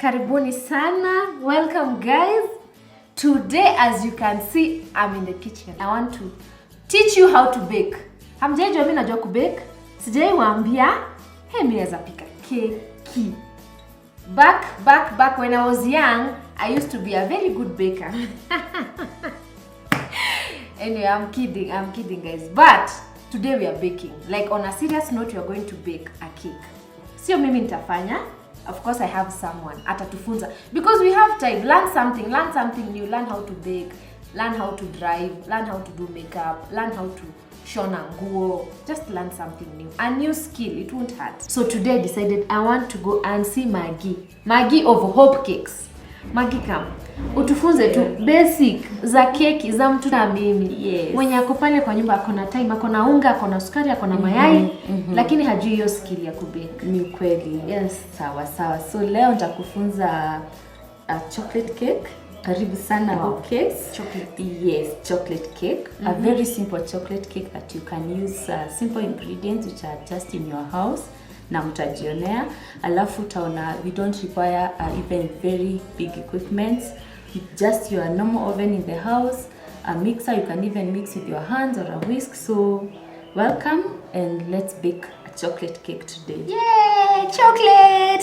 Karibuni sana. Welcome guys. Today, as you can see, I'm in the kitchen. I want to teach you how to bake. Hamjajua mimi najua kubake? Sijaiwaambia. Mimi naweza pika keki. Back when I was young, I used to be a very good baker. Anyway, I'm kidding guys. But today we are baking. Like on a serious note, we are going to bake a cake. Sio mimi nitafanya. Of course, I have someone atatufunza because we have time. Learn something new. Learn how to bake, learn how to drive, learn how to do makeup, learn how to shona nguo. Just learn something new, a new skill. It won't hurt. So today I decided I want to go and see Maggie of Hope Cakes. Maggie, come utufunze tu basic za keki za mtu na mimi. Yes. Mwenye ako pale kwa nyumba akona time, akona unga, akona sukari, akona mayai, lakini hajui hiyo skill ya kubake. Ni kweli. Yes. Sawa. So leo nitakufunza chocolate cake. Karibu sana Hope Cakes. Chocolate. Yes, chocolate cake. A very simple chocolate cake that you can use simple ingredients which are just in your house. Na mtajionea. Alafu utaona we don't require even very big equipment. Just your normal oven in the house, a mixer. You can even mix with your hands or a whisk. So welcome and let's bake a chocolate cake today. Yay, chocolate!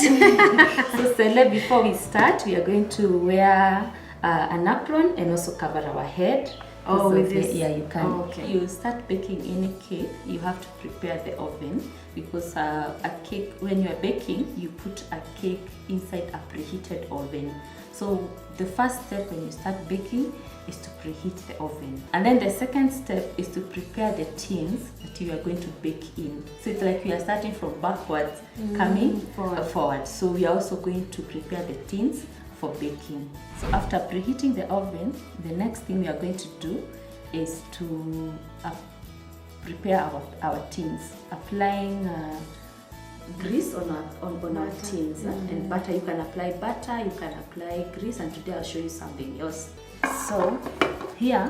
So Sele, before we start, we are going to wear an apron and also cover our head. Oh, with this? Yeah, you can. Oh, okay. You start baking any cake, you have to prepare the oven because a cake, when you are baking, you put a cake inside a preheated oven. So the first step when you start baking is to preheat the oven. And then the second step is to prepare the tins that you are going to bake in. So it's like we are starting from backwards, coming forward. So we are also going to prepare the tins for baking. So after preheating the oven, the next thing we are going to do is to prepare our tins, applying grease on our tins and butter. You can apply butter, you can apply grease, and today I'll show you something else. So here,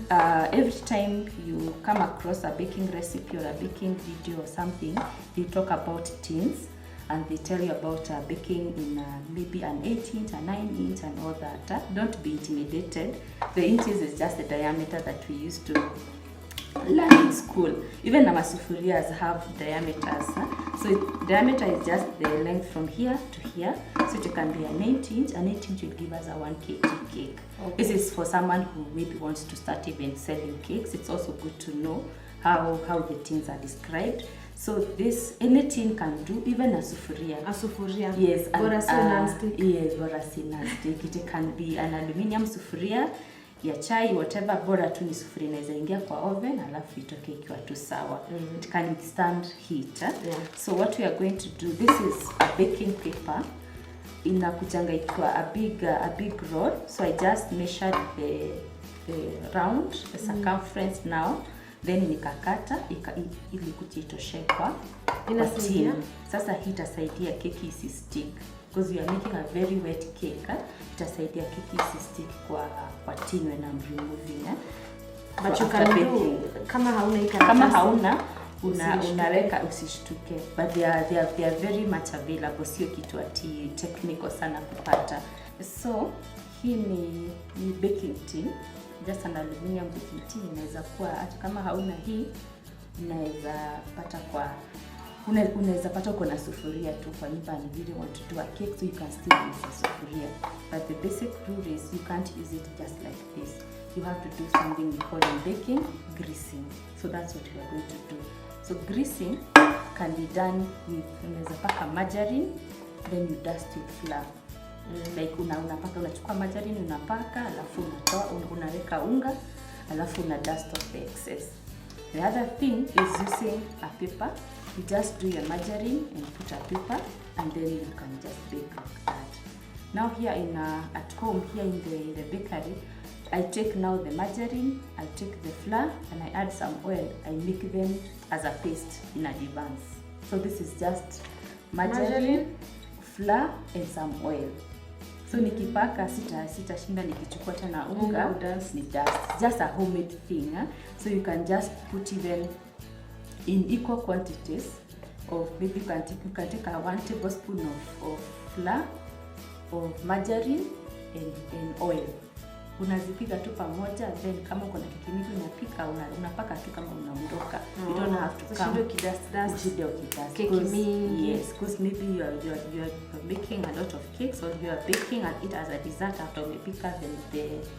every time you come across a baking recipe or a baking video or something, you talk about tins. And they tell you about baking in maybe an 8-inch, a 9-inch, and all that. Don't be intimidated. The inches is just the diameter that we used to learn in school. Even our sufurias have diameters. So diameter is just the length from here to here. So it can be an 8-inch. An 8-inch will give us a 1 kg cake. Okay. This is for someone who maybe wants to start even selling cakes. It's also good to know how the tins are described. So this, any tin can do, even a sufuria. A sufuria. Yes. Bora si non-stick. Yes, bora si non-stick. It can be an aluminium sufuria, ya chai, whatever, bora tu ni sufuria inaweza ingia kwa oven, alafu itoke ikiwa tu sawa. It can withstand heat. Yeah. So what we are going to do, this is a baking paper. Inakujanga ikiwa a big roll. So I just measured the round, the circumference now. Then nikakata ili kujitoshe kwa tin. Sasa hii itasaidia keki isi stick because we are making a very wet cake. Itasaidia keki isi stick kwa tin when I'm removing. But you can do kama hauna unaweka usishtuke. But they are very much available. Sio kitu ati technical sana kupata. So hii ni baking tin. Just an aluminium baking tin. Inaweza kuwa hata kama hauna hii, unaweza pata uko na sufuria tu kwa nyumba and you really want to do a cake, so you can still use a sufuria. But the basic rule is you can't use it just like this. You have to do something we call in baking greasing. So that's what we are going to do. So greasing can be done with, unaweza paka margarine, then you dust with flour. Like unachukua margarine unapaka, alafu unaweka unga, alafu una dust off the excess. The other thing is using a paper. You just do your margarine and put a paper, and then you can just bake like that. Now here at home, here in the bakery, I take now the margarine, I take the flour, and I add some oil. I make them as a paste in advance. So this is just margarine, flour, and some oil. So nikipaka sitashinda nikichukua tena unga, ni dust. Just a homemade thing. So you can just put even in equal quantities of, maybe you can take a 1 tablespoon of flour of margarine and oil. Unazipika tu pamoja, then kama kuna keki mingi unapika, unapaka tu kama unaondoka. You don't have to come. Keki mingi. Yes, because maybe you are making a lot of cakes, or you are baking and eat as a dessert after umepika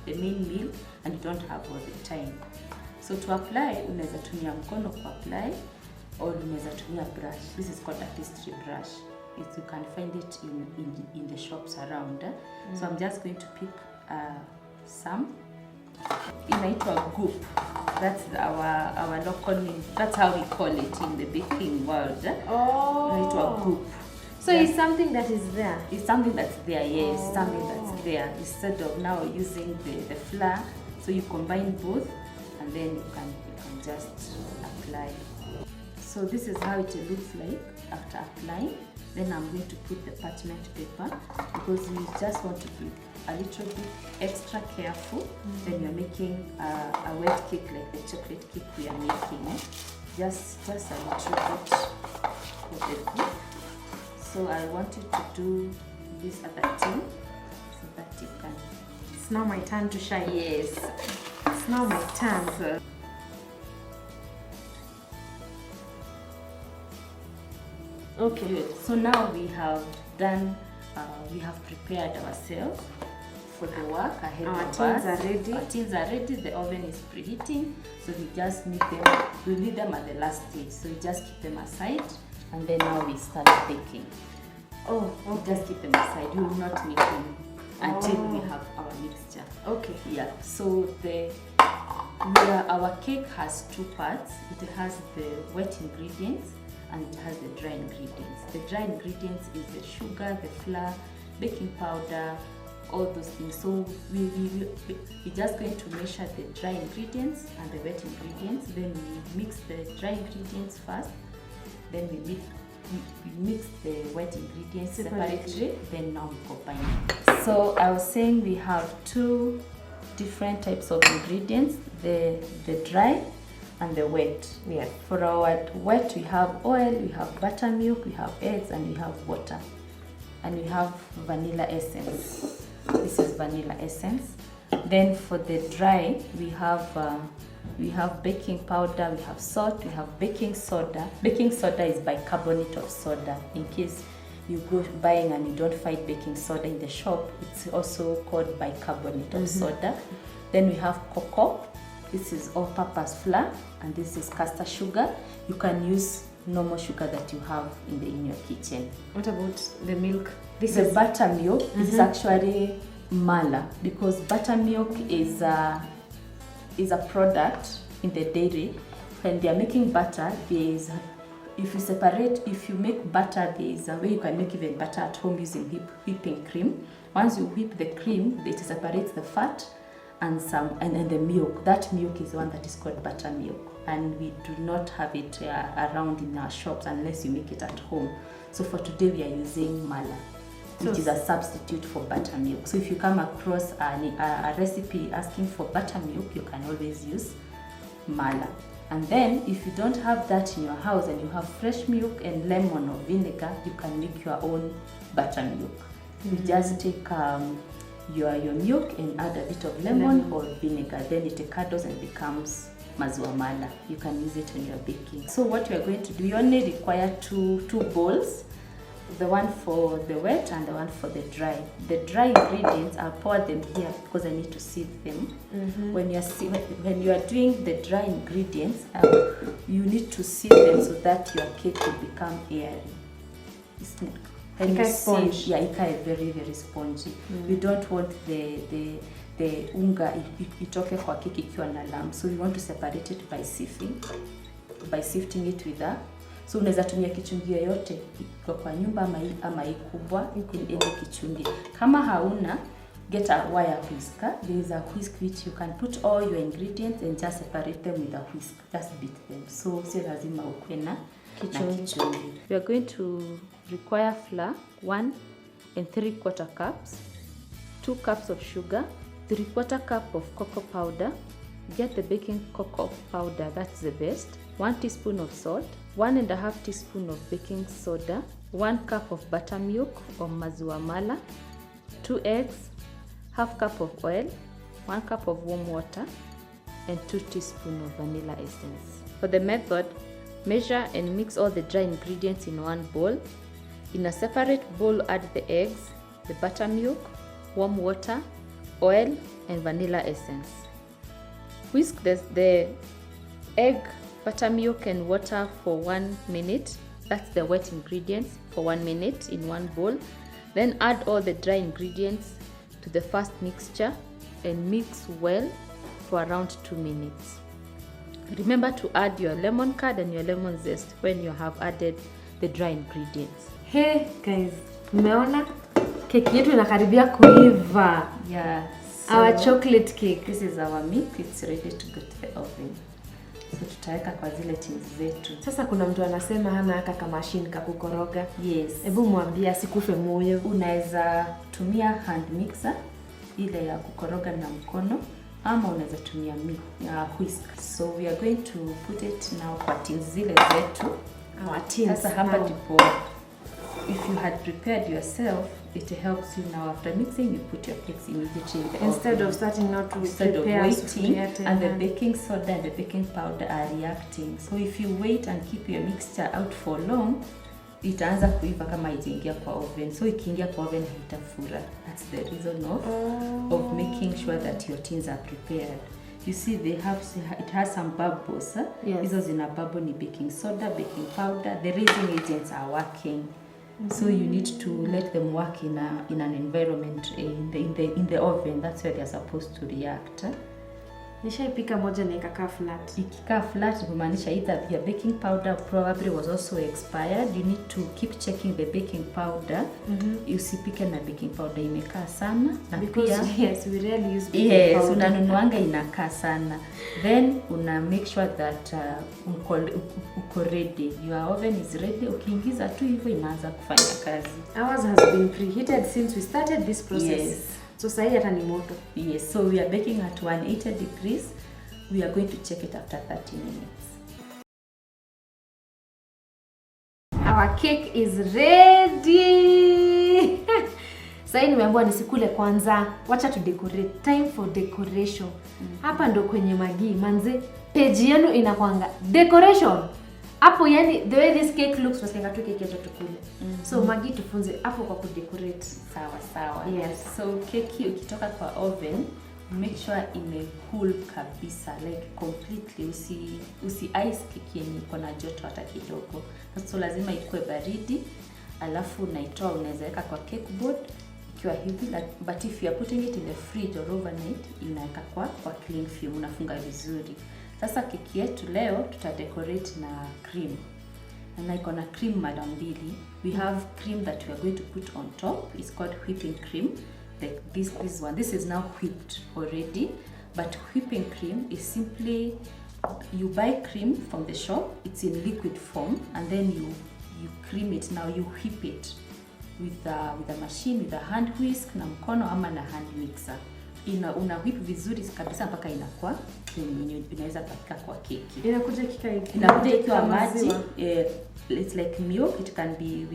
the main meal, and you don't have all the time. So to apply, unaweza tumia mkono ku apply, or unaweza tumia brush. This is called a pastry brush. You can find it in the shops around. So I'm just going to pick some. Inaitwa goop. That's our local name. That's how we call it in the baking world. Inaitwa goop. So it's something that is there. It's something that's there, yes. Something that's there. Instead of now using the flour, so you combine both, and then you can just apply. So this is how it looks like after applying. Then I'm going to put the parchment paper, because we just want to be a little bit extra careful when you're making a wet cake like the chocolate cake we are making. Just a little bit of the goop. So I want you to do this at the tin, so that you can. It's now my turn to shine. Yes. It's now my turn. So, okay. good. So now we have done. We have prepared ourselves for the work ahead of us. Our tins are ready. Our tins are ready. The oven is preheating, so we just need them. We need them at the last stage. So we just keep them aside, and then now we start baking. Oh, okay. Just keep them aside. You will not make them until we have our mixture. Okay. Yeah. So our cake has two parts. It has the wet ingredients and it has the dry ingredients. The dry ingredients is the sugar, the flour, baking powder, all those things. So we're just going to measure the dry ingredients and the wet ingredients. Then we mix the dry ingredients first. Then we mix the wet ingredients separately. Then now we combine it. So I was saying we have two different types of ingredients: the dry and the wet. Yeah. For our wet, we have oil, we have buttermilk, we have eggs, and we have water, and we have vanilla essence. This is vanilla essence. Then for the dry, we have baking powder, we have salt, we have baking soda. Baking soda is bicarbonate of soda. In case you go buying and you don't find baking soda in the shop, it's also called bicarbonate of soda. Then we have cocoa. This is all-purpose flour, and this is caster sugar. You can use normal sugar that you have in your kitchen. What about the milk? This is buttermilk. This is actually mala, because buttermilk is a product in the dairy. When they are making butter, if you make butter, there is a way you can make even butter at home using whipping cream. Once you whip the cream, it separates the fat and the milk. That milk is the one that is called buttermilk, and we do not have it around in our shops unless you make it at home. So for today we are using mala, which is a substitute for buttermilk. So if you come across a recipe asking for buttermilk, you can always use mala. And then if you don't have that in your house and you have fresh milk and lemon or vinegar, you can make your own buttermilk. You just take your milk and add a bit of lemon or vinegar, then it curdles and becomes maziwa mala. You can use it when you're baking. So what we are going to do, you only require two bowls, the one for the wet and the one for the dry. The dry ingredients, I'll pour them here because I need to sieve them. When you are doing the dry ingredients, you need to sieve them so that your cake will become airy. When you sponge. Yeah, it is very, very spongy. We don't want the unga itoke kwa keki ikiwa na lump. So we want to separate it by sifting it with a. So unaweza tumia kichungi yoyote kwa nyumba ama ikubwa ile kichungi. Kama hauna, get a wire whisker. There is a whisk which you can put all your ingredients and just separate them with a whisk. Just beat them. So sio lazima ukue na kichungi. We are going to require flour 1 3/4 cups, 2 cups of sugar, 3/4 cup of cocoa powder. Get the baking cocoa powder, that's the best. 1 teaspoon of salt, 1.5 teaspoon of baking soda, 1 cup of buttermilk or maziwa mala, 2 eggs, half cup of oil, 1 cup of warm water, and 2 teaspoons of vanilla essence. For the method, measure and mix all the dry ingredients in one bowl. In a separate bowl, add the eggs, the buttermilk, warm water, oil, and vanilla essence. Whisk the egg, buttermilk, and water for 1 minute. That's the wet ingredients for 1 minute in one bowl. Then add all the dry ingredients to the first mixture and mix well for around 2 minutes. Remember to add your lemon curd and your lemon zest when you have added the dry ingredients. Hey guys, umeona keki yetu inakaribia kuiva. Yeah. So our chocolate cake. This is our milk. It's ready to go to the oven. So tutaweka kwa zile tins zetu. Sasa kuna mtu anasema hana haka machine ka kukoroga. Yes. Hebu mwambie asikufe moyo. Unaweza tumia hand mixer ile ya kukoroga na mkono, ama unaweza tumia whisk. So we are going to put it now kwa tins zile zetu. Our tins. Sasa hapa ndipo, if you had prepared yourself, it helps you now. After mixing, you put your cakes immediately in the instead oven. Of starting not to instead prepare, of waiting, and the and baking soda and the baking powder are reacting. So if you wait and keep your mixture out for long, itaanza kuiva kama itaingia kwa oven. So ikiingia kwa oven haitafura. That's the reason of making sure that your tins are prepared. You see, it has some bubbles. Yes. Hizo zina bubble ni baking soda, baking powder. The raising agents are working. So you need to let them work in an environment in the oven. That's where they are supposed to react. Nishaipika moja na ikakaa flat. Ikikaa flat kumaanisha either your baking powder probably was also expired. You need to keep checking the baking powder. Usipike na baking powder imekaa sana, na because pia yes, we rarely use baking powder. Unanunuanga inakaa sana. Then una make sure that uko ready. Your oven is ready. Ukiingiza tu hivyo inaanza kufanya kazi. Ours has been preheated since we started this process. Yes. So sahi hata ni moto. Yes, so we are baking at 180 degrees. We are going to check it after 30 minutes. Our cake is ready. Sahi nimeambiwa nisikule kwanza. Wacha tu decorate. Time for decoration. Hapa ndo kwenye magi. Manze, page yenu inakwanga decoration. Hapo yani the way this cake looks, tunasema tu cake yetu tukule. So magi tufunze hapo kwa kudecorate. Sawa. Yes. So keki ukitoka kwa oven, make sure cool kabisa, like completely. Usi ice keki yenye iko na joto hata kidogo. So lazima ikuwe baridi. Alafu unaitoa, unaweza weka kwa cake board ikiwa hivi, but if you are putting it in the fridge or overnight, inaweka kwa cling film, unafunga vizuri. Sasa keki yetu leo tutadecorate na cream. Na iko na cream mara mbili. We have cream that we are going to put on top. It's called whipping cream. Like this one. This is now whipped already. But whipping cream is simply, you buy cream from the shop. It's in liquid form, and then you cream it. Now you whip it with a machine, with a hand whisk na mkono ama na hand mixer. Una whip vizuri kabisa mpaka inakuwa cream, inaweza kupika kwa keki. Inakuja ikiwa maji. It's like milk. It can be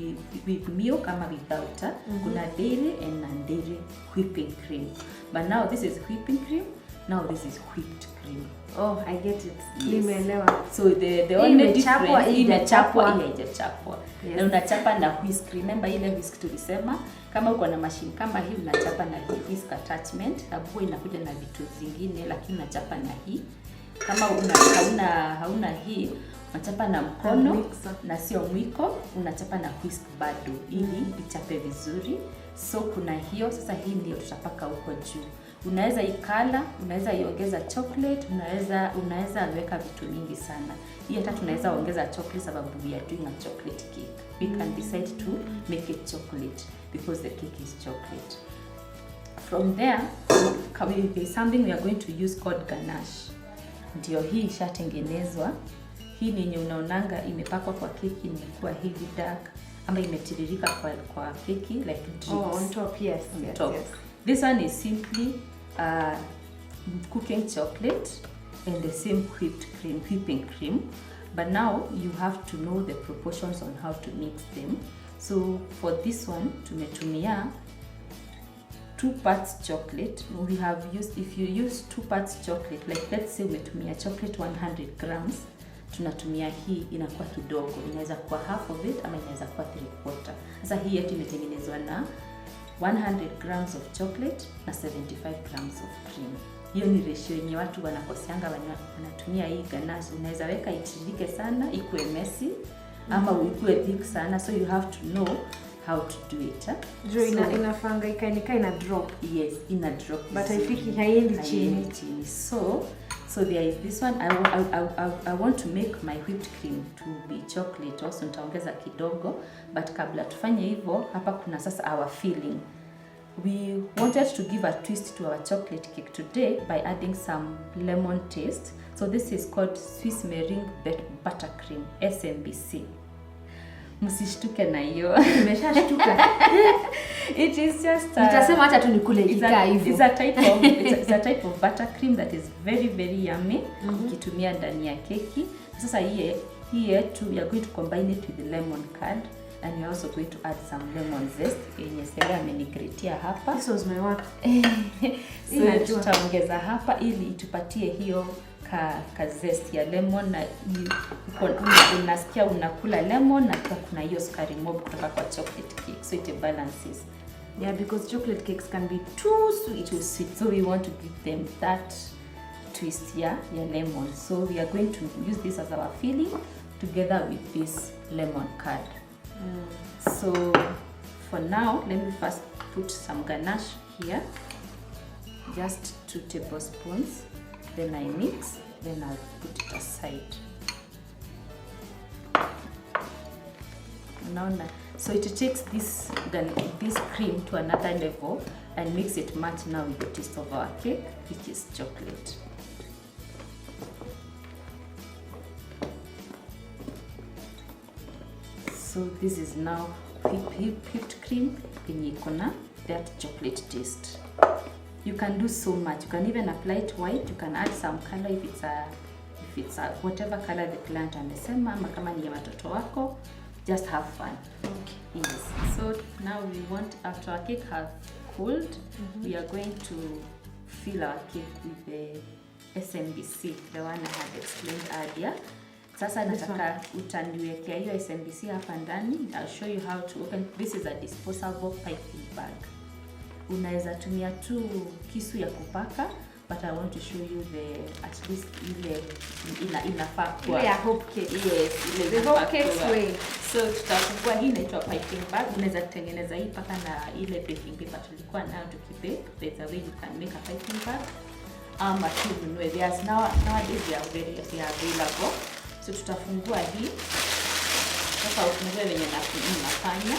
with milk ama without. Kuna dairy and non-dairy whipping cream. But now this is whipping cream. Now this is whipped cream. Oh, I get it. Yes. Nimeelewa. So the only difference imechapwa. Na unachapa na whisk. Remember ile whisk tulisema, kama uko na machine kama hii unachapa na hii whisk attachment. Hapo inakuja na vitu zingine, lakini unachapa na hii. Kama hauna hii, unachapa na mkono na sio mwiko, unachapa na whisk bado ili ichape vizuri. So kuna hiyo. Sasa hii ndio tutapaka huko juu. Unaweza ikala, unaweza iongeza chocolate, unaweza weka vitu mingi sana. Hii hata tunaweza ongeza chocolate sababu we are doing a chocolate cake. We can decide to make it chocolate because the cake is chocolate. From there, there's something we are going to use called ganache. Ndio hii ishatengenezwa. Hii ni yenye unaonanga imepakwa kwa keki, imekuwa hivi dark ama imetiririka kwa keki like drips. Oh, on top, yes. On top. Yes. This one is simply cooking chocolate and the same whipping cream. But now you have to know the proportions on how to mix them. So for this one, tumetumia 2 parts chocolate. We have used, if you use 2 parts chocolate, like let's say umetumia chocolate 100 grams, tunatumia hii inakuwa kidogo, inaweza kuwa half of it ama inaweza kuwa 3/4. Sasa hii yetu imetengenezwa na 100 grams of chocolate na 75 grams of cream. Hiyo ni ratio yenye watu wanakoseanga wanatumia hii ganache. Unaweza weka itirike sana, ikuwe messy, ama ikuwe thick sana, so you have to know how to do it. Jo, inafanga ina drop. Yes, ina drop. But haifiki, haiendi chini. So there is this one. I want to make my whipped cream to be chocolate also. Nitaongeza kidogo, but kabla tufanye hivyo, hapa kuna sasa our filling. We wanted to give a twist to our chocolate cake today by adding some lemon taste. So this is called Swiss Meringue Buttercream, SMBC. Msishtuke na hiyo. Nimeshashtuka. It is just nitasema hata tu nikule ikikaa hivyo. It's a type of buttercream that is very very yummy. Ukitumia ndani ya keki. Sasa hii yetu we are going to combine it with the lemon curd, and we are also going to add some lemon zest yenye Sela amenikretia hapa. This was my work. So tutaongeza hapa ili itupatie hiyo ka zest ya lemon, na unasikia unakula lemon na kuna hiyo sukari mob kutoka kwa chocolate cake, so it balances. Yeah, because chocolate cakes can be too sweet. So we want to give them that twist ya lemon. So we are going to use this as our filling together with this lemon curd. So for now, let me first put some ganache here, just 2 tablespoons. Then I mix, then I'll put it aside. So it takes this cream to another level and makes it match now with the taste of our cake, which is chocolate. So this is now whipped cream yenye iko na that chocolate taste. You can do so much. You can even apply it white. You can add some color if it's a whatever color the client amesema, ama kama ni ya watoto wako. Just have fun. Okay. Yes. So now we want, after our cake has cooled, we are going to fill our cake with the SMBC, the one I had explained earlier. Sasa nataka utaniwekea hiyo SMBC hapa ndani. I'll show you how to open. This is a disposable piping bag. Unaweza tumia tu kisu ya kupaka, but I want to show you at least ile inafaa kwa ile ya hope cake. Yes, ile the hope cake way. So tutafungua hii inaitwa piping bag. Unaweza tengeneza hii paka na ile baking paper tulikuwa nayo tukibake. There's a way you can make a piping bag. Tununue. There's nowadays they are available. So tutafungua hii. Sasa ufungue venye nafanya.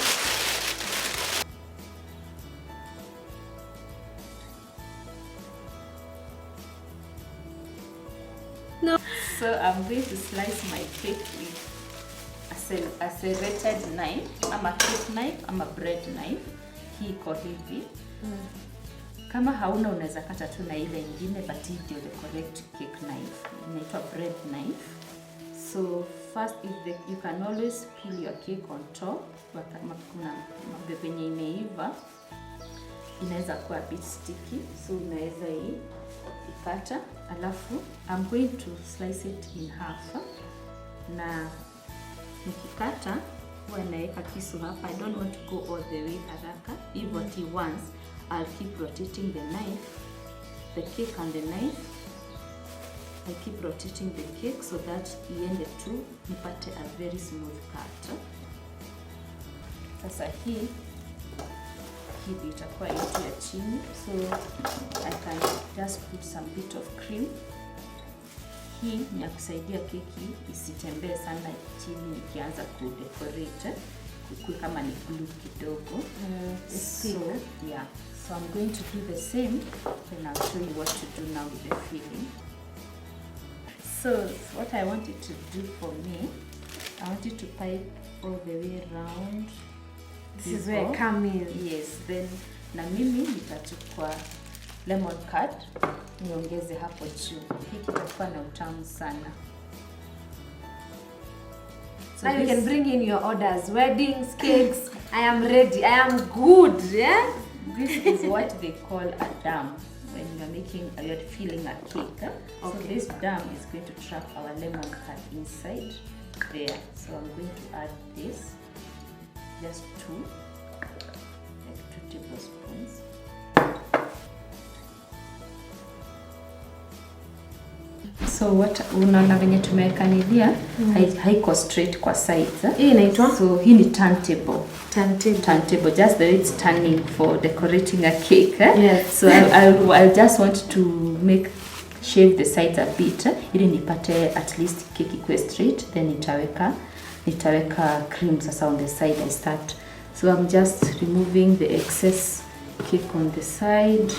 No. So I'm going to slice my cake with a serrated knife, ama cake knife, ama bread knife. Hii iko hivi. Kama hauna unaweza kata tu na ile nyingine, but hii ndio the correct cake knife. Inaitwa bread knife. So first you can always peel your cake on top. Kuna penye imeiva inaweza kuwa a bit sticky, so unaweza hii ikata, alafu I'm going to slice it in half. Na nikikata huwa naweka kisu hapa. I don't want to go all the way haraka. If what he wants, I'll keep rotating the knife, the cake and the knife. I keep rotating the cake so that iende tu nipate a very smooth cut. Sasa hii itakuwa yetu ya chini, so I can just put some bit of cream. Hii ni ya kusaidia keki isitembee sana chini ikianza kudecorate, kukue kama ni glue kidogo. So yeah, so I'm going to do the same, then I'll show you what to do now with the filling. So what I want you to do for me, I want you to pipe all the way around. This is where I come in. Yes, then na mimi nitachukua lemon curd niongeze hapo juu. Hii kitakuwa na utamu sana. So now you can bring in your orders, weddings, cakes. I am ready. I am good, yeah? This is what they call a dam when you're filling a cake. Okay. So this dam is going to trap our lemon curd inside there. So I'm going to add this, just 2 tablespoons. So what unaona venye tumeweka nivia haiko straight kwa sides. Hii inaitwa? So hii ni turntable. Turntable, just the way it's turning for decorating a cake. Yes. So I just want to shave the sides a bit ili nipate at least cake ikuwe straight, then nitaweka cream sasa on the side I start. So I'm just removing the excess cake on the side.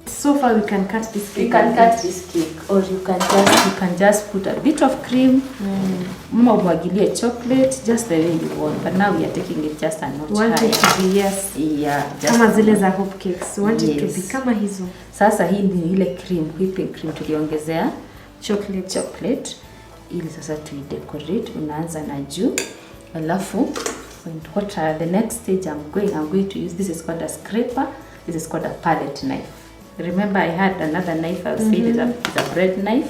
So far we can cut this cake. You can cut this cake, or you can just put a bit of cream. Mama umwagilie chocolate just the way you want. But now we are taking it just a notch higher. Want it to be, yes. Yeah, just kama zile za hope cakes. Want it to be kama hizo. Sasa hii ni ile cream, whipping cream tuliongezea chocolate. Ili sasa tuidecorate. Unaanza na juu. Alafu the next stage I'm going to use, this is called a scraper. This is called a palette knife. Remember I had another knife I said is a bread knife.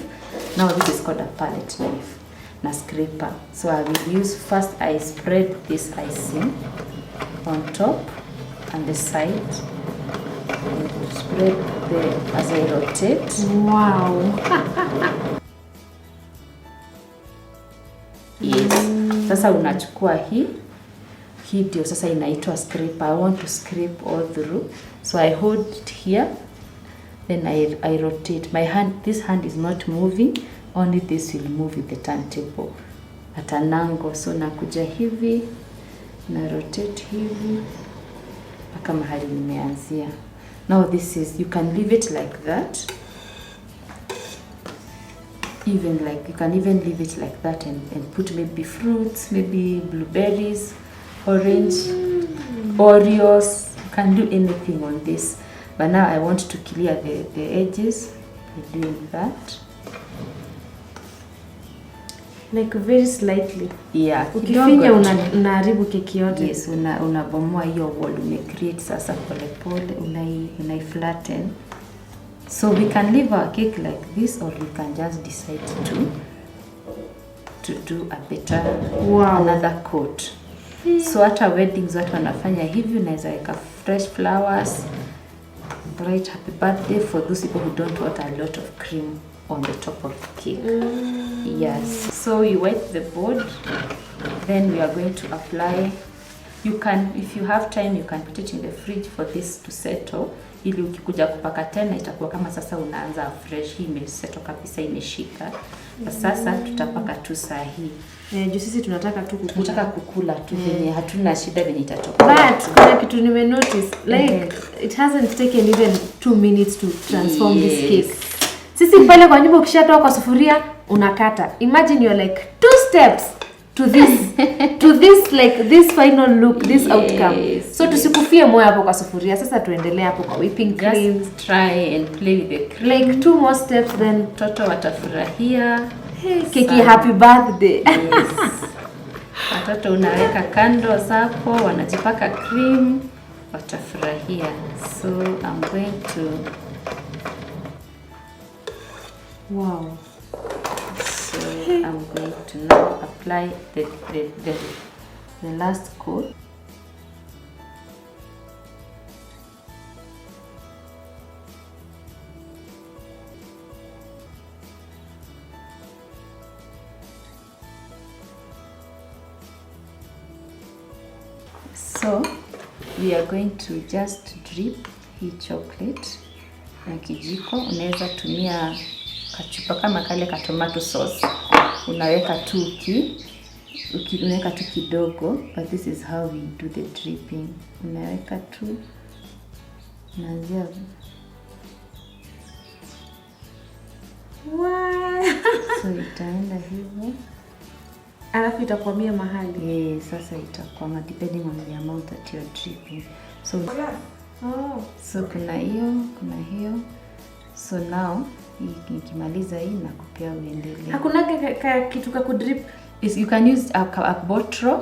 Now this is called a palette knife. Na scraper. So I will use, first I spread this icing on top and the side. And spread as I rotate. Wow. Yes. Sasa unachukua hii ndio sasa inaitwa scraper. I want to scrape all through. So I hold it here. Then I rotate. This hand is not moving, only this will move with the turntable at an angle. So nakuja hivi, na rotate hivi, mpaka mahali nimeanzia. Now this is, you can leave it like that. You can even leave it like that and put maybe fruits, maybe blueberries, orange, Oreos. You can do anything on this. But now I want to clear the edges by doing that. Like very slightly. Yeah. Ukifinya unaharibu keki yote. Yes, unabomoa hiyo wall, create sasa pole unai flatten. So we can leave our cake like this, or we can just decide to do a better another coat. So hata weddings watu wanafanya hivi, unaweza weka fresh flowers. Write happy birthday for those people who don't want a lot of cream on the top of the cake. Yes. So you wet the board, then we are going to apply. You can, if you have time, you can put it in the fridge for this to settle. Ili ukikuja kupaka tena itakuwa kama sasa unaanza fresh, hii imesettle kabisa, imeshika. Sasa tutapaka tu saa hii. Juu sisi tunataka kukula tu venye hatuna shida venye itatoka. But kuna kitu nime notice, like it hasn't taken even 2 minutes to transform this cake. Sisi pale kwa nyumba ukishatoa kwa sufuria unakata. Imagine you're like 2 steps to this like this final look, this outcome. So tusikufie moyo hapo kwa sufuria. Sasa tuendelee hapo kwa whipping cream. Just try and play with the cream. Like 2 more steps, then toto watafurahia. Keki happy birthday. Yes. Watoto unaweka kando zako, wanajipaka cream, watafurahia. So I'm going to So I'm going to now apply the last coat. So we are going to just drip hii chocolate na kijiko. Unaweza tumia kachupa kama kale ka tomato sauce. Unaweka tu unaweka tu kidogo, but this is how we do the dripping. Unaweka tu naanzia. So itaenda hivyo. Alafu itakwamia mahali. Sasa itakwama depending on the amount that you're dripping. So so kuna hiyo. So now nikimaliza hii na kupea uendelee. Hakuna kitu ka kudrip. You can use a bottle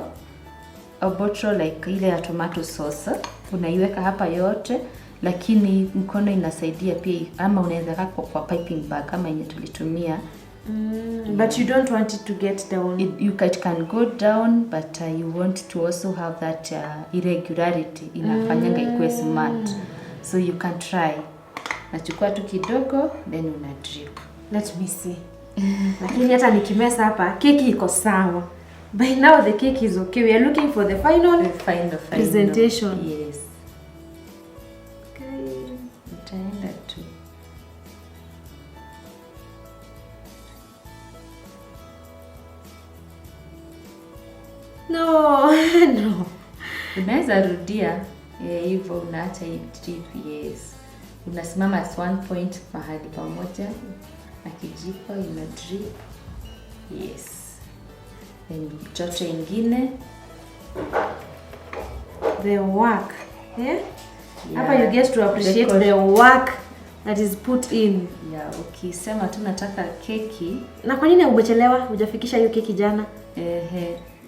a bottle like ile ya tomato sauce, unaiweka hapa yote, lakini mkono inasaidia pia, ama unaweza kwa piping bag kama yenye tulitumia. But you don't want it to get down. It can go down, but you want to also have that irregularity inafanyanga ikuwe smart. So you can try. Nachukua tu kidogo, then una drip. Let me see. Lakini hata nikimesa hapa, keki iko sawa. By now the cake is okay. We are looking for the final presentation. Yes. Okay. Utaenda tu. No, no. Unaweza rudia hivyo, unaacha hii drip. Yes. Unasimama at one point mahali pamoja na kijiko ina drip. Yes. Then chote ingine. The work. Yeah? Hapa you get to appreciate the work that is put in. Yeah, okay. Sema tu nataka keki. Na kwa nini umechelewa? Hujafikisha hiyo keki jana?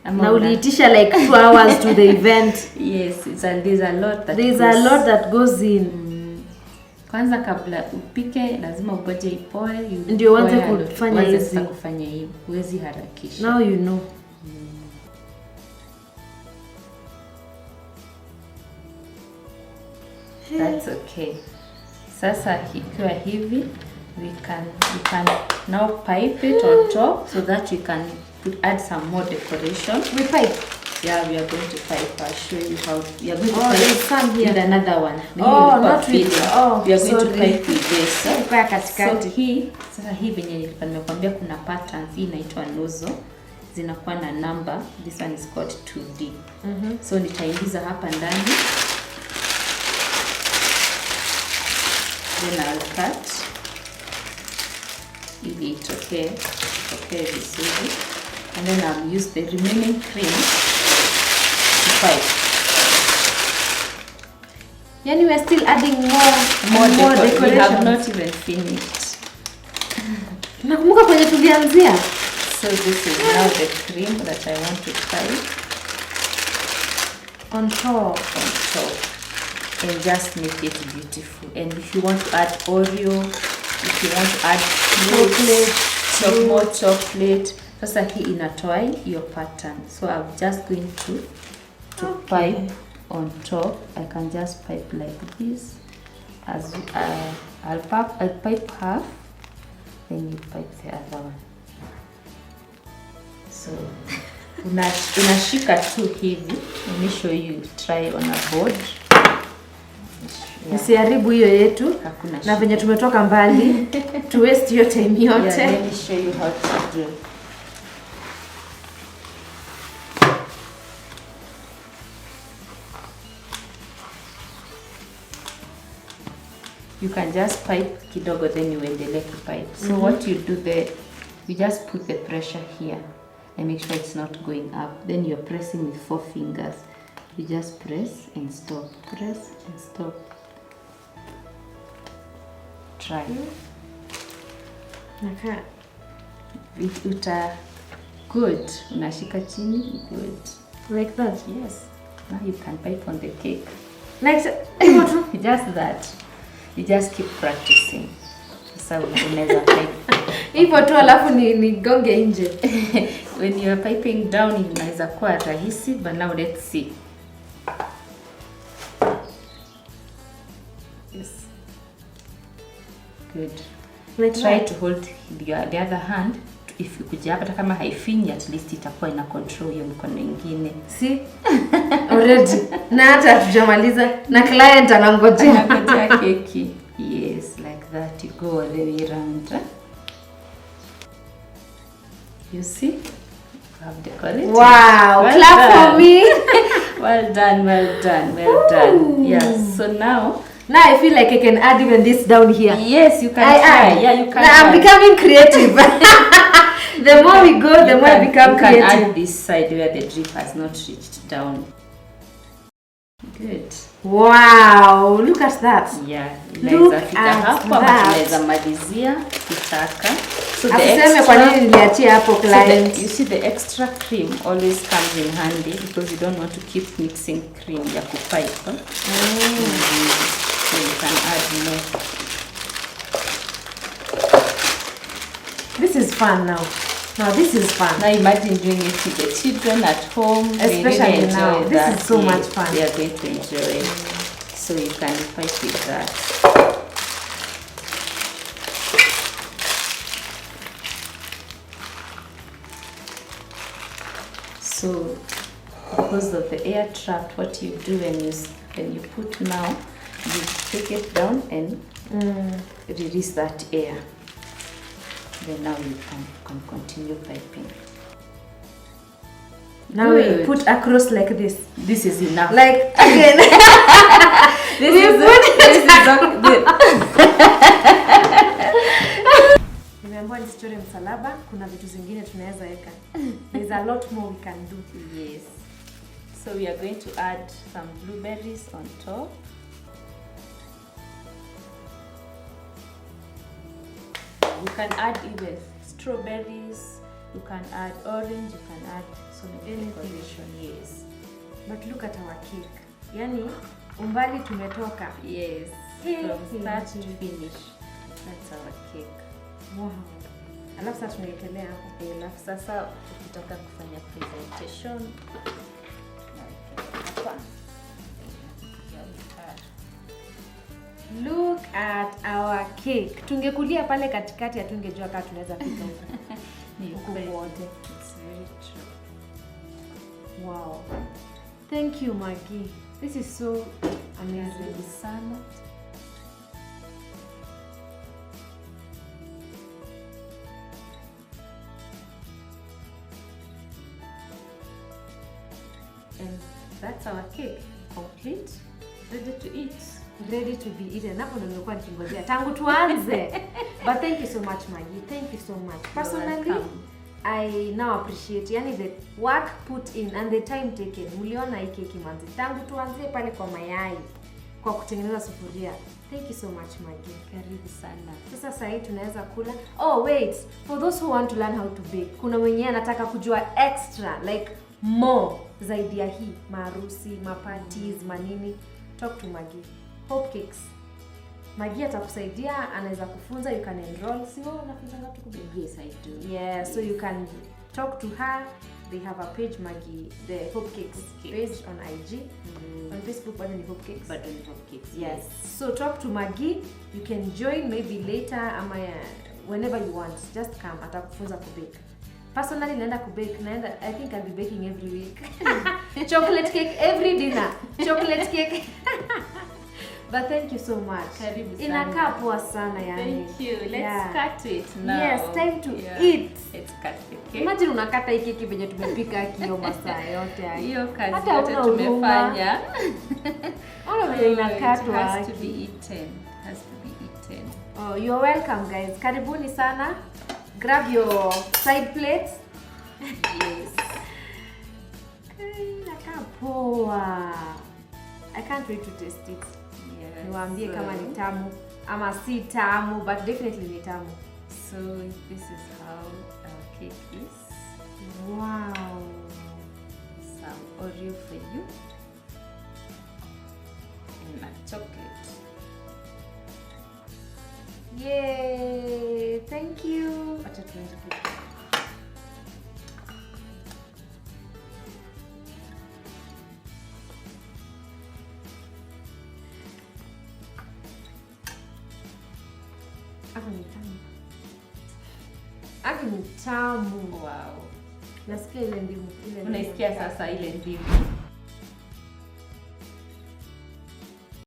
Na uliitisha like 2 hours to the event. Yes, there's a lot that goes in. Kwanza kabla upike lazima ugoje ipoe, ndio uanze kufanya hivi. Huwezi harakisha. Now you know. That's okay. Sasa ikiwa hivi, we can now pipe it on top so that we can add some more decoration. We pipe. Yeah, we are going to pipe. I'll show you how. We are going to pipe some here. With another one. Not with. We are going to pipe with this. So hii venye nilikwambia kuna patterns. Hii inaitwa nozzle. Zinakuwa na number. This one is called 2D. So nitaingiza hapa ndani. Then I'll cut. Ili itokee vizuri. And then I'll use the remaining cream to pipe. Yani we're still adding more decoration. We have not even finished. Nakumbuka kwenye tulianzia. So this is now the cream that I want to pipe on top. And just make it beautiful. And if you want to add Oreo, if you want to add more chocolate, sasa hii inatoa your pattern. So I'm just going to pipe on top. I can just pipe like this. As I'll pipe half, then you pipe the other one. So unashika tu hivi. Let me show you. Try on a board. Nisiharibu hiyo yetu. Na venye tumetoka mbali to waste your time yote. Yeah, let me show you how to do. You can just pipe kidogo, then you endelee kupipe. So what you do there, you just put the pressure here and make sure it's not going up. Then you're pressing with 4 fingers. You just press and stop, press and stop. Try. Okay. Good. Unashika chini. Good. Like that? Yes. Now you can pipe on the cake. Like just that. You just keep practicing. So unaweza pipe. Hivyo tu alafu ni gonge nje. When you are piping down inaweza kuwa rahisi, but now let's see. Yes. Good. Try to hold the other hand. If ukija hapa kama haifinyi, at least itakuwa ina control hiyo mkono nyingine. See? Already. Na hata hatujamaliza na client anangojea keki. Yes, like that. You go all the way around. You see? You have decorated. Wow, well clap done. For me. Well done, well done, well done. Yes, so now I feel like I can add even this down here. Yes, you can try. Yeah, you can. Now I'm becoming creative. The more we go, the more I become creative. You can add this side where the drip has not reached down. Good. Wow, look at that. Yeah, Look inaweza fika at hapo ama that. tunaweza malizia kitaka. So Asiseme kwa nini niliachia hapo client. you see the extra cream always comes in handy because you don't want to keep mixing cream ya kupipe. So you can add more. This is fun now. Now this is fun. Now imagine doing it with the children at home. Especially really now. enjoy This that. is so much fun. They are going to enjoy it. So you can pipe with that. So because of the air trap, what you do when you put now, you take it down and release that air. Then now you can continue piping. Now we put across like this. This is enough. Like again. This is Nimeambiwa nisichore msalaba, kuna vitu zingine tunaweza weka. There's a lot more we can do. Yes. So we are going to add some blueberries on top. You can add even strawberries, you can add orange, you can add so many decoration. Yes. But look at our cake. Yani umbali tumetoka. Yes. From start to finish. That's our cake. Wow. Alafu sasa tunaekelea hapo. Alafu sasa ukitaka kufanya presentation hapa. Look at our cake. Tungekulia pale katikati hatungejua kama tunaweza pika huko wote. It's very true. Wow. Thank you, Maggie. This is so amazing. Sana. And that's our cake, complete, ready to eat. Ready to be eaten. Napo ndo nilikuwa nikingojea tangu tuanze. But thank you so much, Maggie. Thank you so much. Personally, I now appreciate yani the work put in and the time taken. Mliona hii keki manzi. Tangu tuanzie pale kwa mayai, kwa kutengeneza sufuria. Thank you so much, Maggie. Karibu sana. Sasa sasa hii tunaweza kula. Oh wait, for those who want to learn how to bake, kuna mwenye anataka kujua extra like more zaidi ya hii, maharusi, maparties, manini. Talk to Maggie. Hope Cakes. Maggie atakusaidia, anaweza kufunza, you can enroll. Si wewe unafunza ngapi kubake? Yes, I do. Yeah, so you can talk to her. They have a page, Maggie, the Hope Cakes page on IG. On Facebook, but in Hope Cakes. But in Hope Cakes. Yes. So talk to Maggie. You can join maybe later ama whenever you want. Just come, atakufunza kubake. Personally, naenda kubake. I think I'll be baking every week. Chocolate cake every dinner. Chocolate cake. But thank you so much. Karibu sana. Inakaa poa sana yani. Thank you. Let's cut it now. Yes, time to eat. Let's cut the cake. Imagine unakata hii keki venye tumepika hiyo masaa yote hayo. Hiyo kazi hata yote tumefanya. Ona vile inakatwa. It has to be eaten. It has to be eaten. Oh, you're welcome guys. Karibuni sana. Grab your side plates. Yes. Inakaa poa. I can't wait to taste it. Yes. Niwaambie kama ni tamu ama si tamu, but definitely ni tamu. So this is how our cake is. Wow. Some Oreo for you. And a chocolate. Yay! Thank you. Acha tuanze kupika. Aki ni tamu. Wow. Nasikia ile ndimu. Unaisikia sasa ile ndimu.